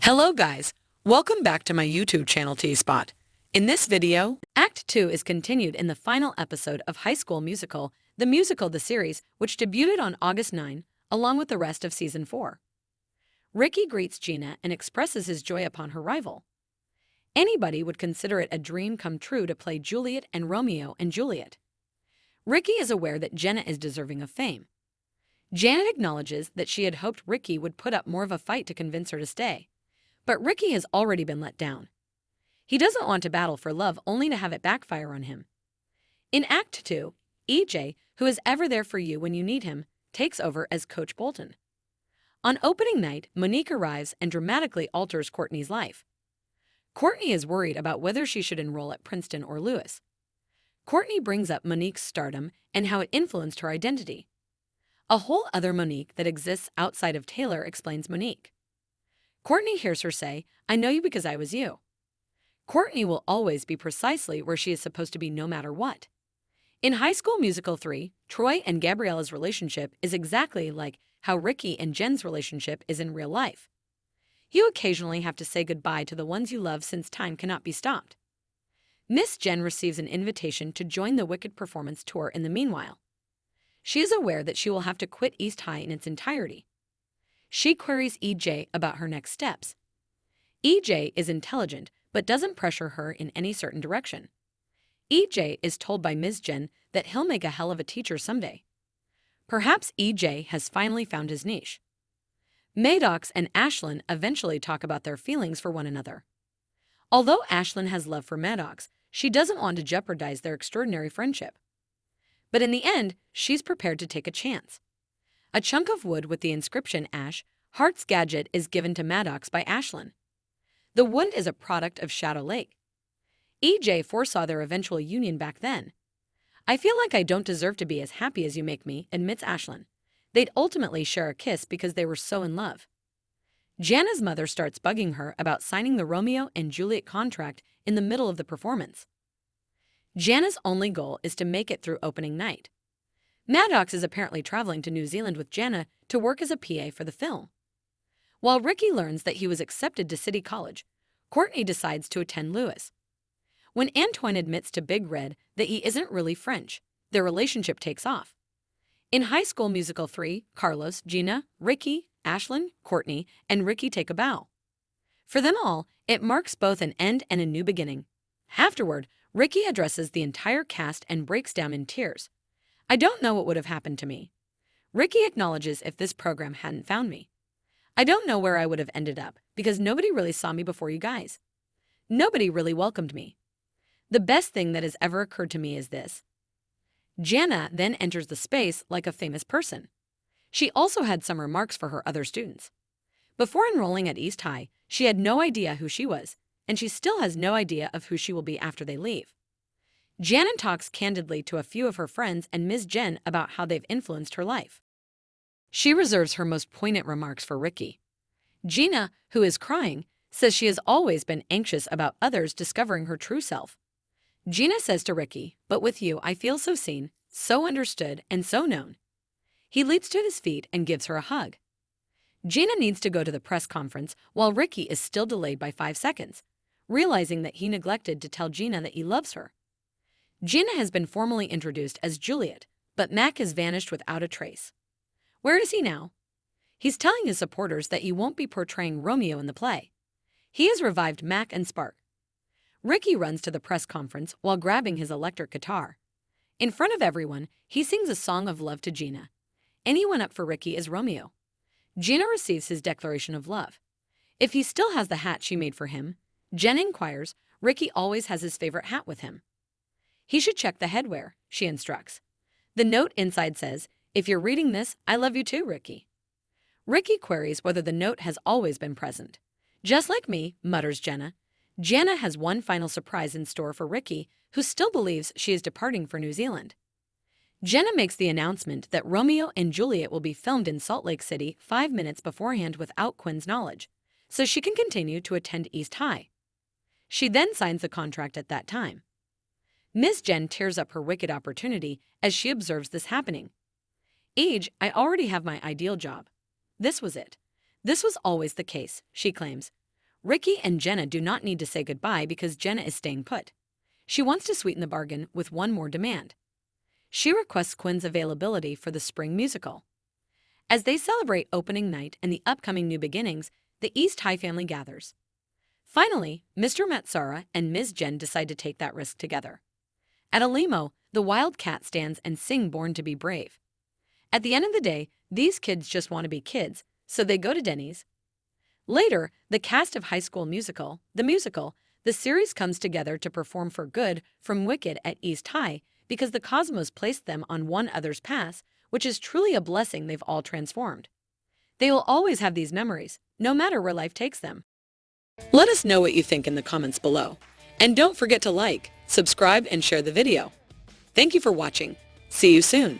Hello guys, welcome back to my YouTube channel T-Spot. In this video, Act 2 is continued in the final episode of High School Musical, the musical the series, which debuted on August 9, along with the rest of Season 4. Ricky greets Gina and expresses his joy upon her arrival. Anybody would consider it a dream come true to play Juliet and Romeo and Juliet. Ricky is aware that Jenna is deserving of fame. Janet acknowledges that she had hoped Ricky would put up more of a fight to convince her to stay. But Ricky has already been let down. He doesn't want to battle for love only to have it backfire on him. In Act 2, EJ, who is ever there for you when you need him, takes over as Coach Bolton. On opening night, Monique arrives and dramatically alters Courtney's life. Courtney is worried about whether she should enroll at Princeton or Lewis. Courtney brings up Monique's stardom and how it influenced her identity. A whole other Monique that exists outside of Taylor explains Monique. Courtney hears her say, "I know you because I was you." Courtney will always be precisely where she is supposed to be no matter what. In High School Musical 3, Troy and Gabriella's relationship is exactly like how Ricky and Jen's relationship is in real life. You occasionally have to say goodbye to the ones you love since time cannot be stopped. Miss Jen receives an invitation to join the Wicked performance tour in the meanwhile. She is aware that she will have to quit East High in its entirety. She queries EJ about her next steps. EJ is intelligent, but doesn't pressure her in any certain direction. EJ is told by Ms. Jen that he'll make a hell of a teacher someday. Perhaps EJ has finally found his niche. Maddox and Ashlyn eventually talk about their feelings for one another. Although Ashlyn has love for Maddox, she doesn't want to jeopardize their extraordinary friendship. But in the end, she's prepared to take a chance. A chunk of wood with the inscription Ash, Heart's Gadget is given to Maddox by Ashlyn. The wood is a product of Shadow Lake. EJ foresaw their eventual union back then. "I feel like I don't deserve to be as happy as you make me," admits Ashlyn. They'd ultimately share a kiss because they were so in love. Jana's mother starts bugging her about signing the Romeo and Juliet contract in the middle of the performance. Jana's only goal is to make it through opening night. Maddox is apparently traveling to New Zealand with Jana to work as a PA for the film. While Ricky learns that he was accepted to City College, Courtney decides to attend Lewis. When Antoine admits to Big Red that he isn't really French, their relationship takes off. In High School Musical 3, Carlos, Gina, Ricky, Ashlyn, Courtney, and Ricky take a bow. For them all, it marks both an end and a new beginning. Afterward, Ricky addresses the entire cast and breaks down in tears. "I don't know what would have happened to me." Ricky acknowledges if this program hadn't found me. "I don't know where I would have ended up because nobody really saw me before you guys. Nobody really welcomed me. The best thing that has ever occurred to me is this." Jana then enters the space like a famous person. She also had some remarks for her other students. Before enrolling at East High, she had no idea who she was, and she still has no idea of who she will be after they leave. Janet talks candidly to a few of her friends and Ms. Jen about how they've influenced her life. She reserves her most poignant remarks for Ricky. Gina, who is crying, says she has always been anxious about others discovering her true self. Gina says to Ricky, "But with you, I feel so seen, so understood, and so known." He leaps to his feet and gives her a hug. Gina needs to go to the press conference while Ricky is still delayed by 5 seconds, realizing that he neglected to tell Gina that he loves her. Gina has been formally introduced as Juliet, but Mac has vanished without a trace. Where is he now? He's telling his supporters that he won't be portraying Romeo in the play. He has revived Mac and Spark. Ricky runs to the press conference while grabbing his electric guitar. In front of everyone, he sings a song of love to Gina. Anyone up for Ricky is Romeo. Gina receives his declaration of love. If he still has the hat she made for him, Jen inquires, Ricky always has his favorite hat with him. He should check the headwear, she instructs. The note inside says, "If you're reading this, I love you too, Ricky." Ricky queries whether the note has always been present. "Just like me," mutters Jenna. Jana has one final surprise in store for Ricky, who still believes she is departing for New Zealand. Jenna makes the announcement that Romeo and Juliet will be filmed in Salt Lake City 5 minutes beforehand without Quinn's knowledge, so she can continue to attend East High. She then signs the contract at that time. Ms. Jen tears up her wicked opportunity as she observes this happening. "Age, I already have my ideal job. This was it. This was always the case," she claims. Ricky and Jenna do not need to say goodbye because Jenna is staying put. She wants to sweeten the bargain with one more demand. She requests Quinn's availability for the spring musical. As they celebrate opening night and the upcoming new beginnings, the East High family gathers. Finally, Mr. Matsara and Ms. Jen decide to take that risk together. At a limo, the wild cat stands and sing Born to be Brave. At the end of the day, these kids just want to be kids, so they go to Denny's. Later, the cast of High School Musical, the series comes together to perform for good from Wicked at East High because the cosmos placed them on one other's paths, which is truly a blessing they've all transformed. They will always have these memories, no matter where life takes them. Let us know what you think in the comments below. And don't forget to like, subscribe, and share the video. Thank you for watching. See you soon.